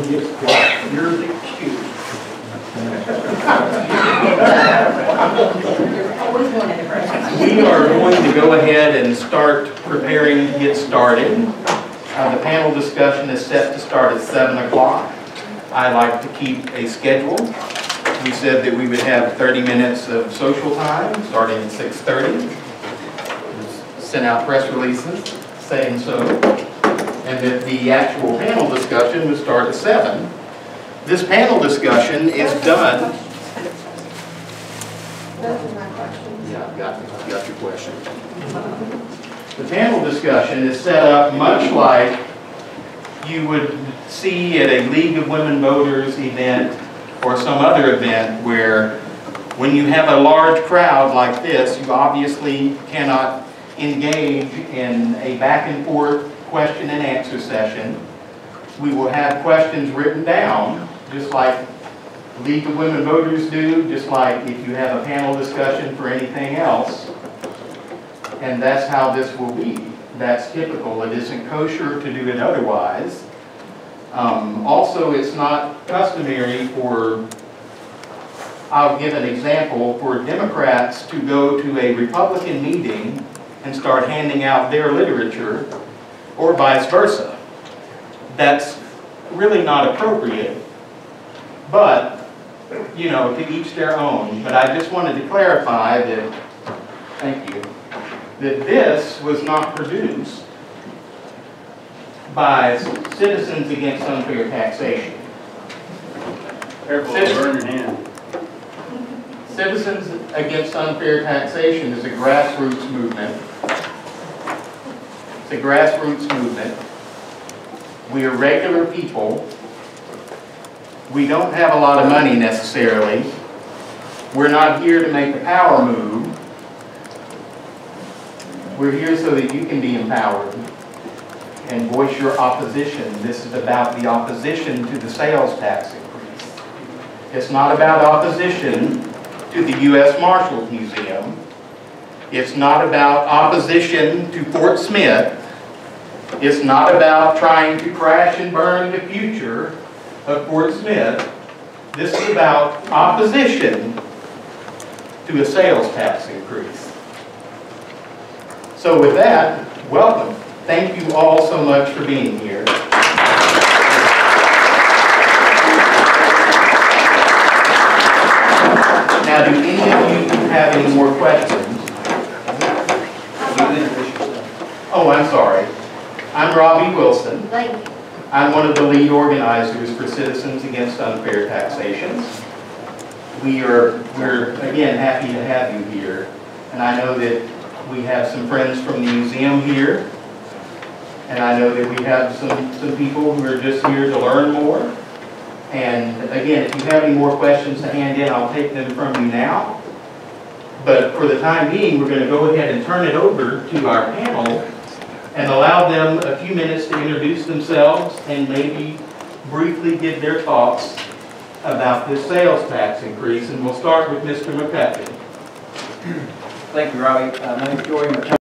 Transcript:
gets quiet. You're excused. We are going to go ahead and start preparing to get started. The panel discussion is set to start at 7 o'clock. I like to keep a schedule. We said that we would have 30 minutes of social time starting at 6:30. Sent out press releases saying so. And that the actual panel discussion would start at 7. This panel discussion is done. Those are my questions. Yeah, I've got your question. The panel discussion is set up much like you would see at a League of Women Voters event or some other event where when you have a large crowd like this, you obviously cannot engage in a back and forth question and answer session. We will have questions written down, just like League of Women Voters do, just like if you have a panel discussion for anything else. And that's how this will be. That's typical. It isn't kosher to do it otherwise. Also, it's not customary for, I'll give an example, for Democrats to go to a Republican meeting and start handing out their literature, or vice versa. That's really not appropriate, but, you know, to each their own. But I just wanted to clarify that, thank you, that this was not produced by Citizens Against Unfair Taxation. Careful, burn your hand. Citizens Against Unfair Taxation is a grassroots movement. It's a grassroots movement. We are regular people. We don't have a lot of money necessarily. We're not here to make a power move. We're here so that you can be empowered and voice your opposition. This is about the opposition to the sales tax increase. It's not about opposition to the US Marshals Museum. It's not about opposition to Fort Smith. It's not about trying to crash and burn the future of Fort Smith. This is about opposition to a sales tax increase. So with that, welcome. Thank you all so much for being here. Now, do any of you have any more questions? Oh, I'm sorry. I'm Robbie Wilson. I'm one of the lead organizers for Citizens Against Unfair Taxation. We're again happy to have you here, and I know that we have some friends from the museum here, and I know that we have some people who are just here to learn more. And again, if you have any more questions to hand in, I'll take them from you now. But for the time being, we're going to go ahead and turn it over to our panel and allow them a few minutes to introduce themselves and maybe briefly give their thoughts about this sales tax increase. And we'll start with Mr. McCutcheon. Thank you, Robbie. My name is Joey McCutcheon.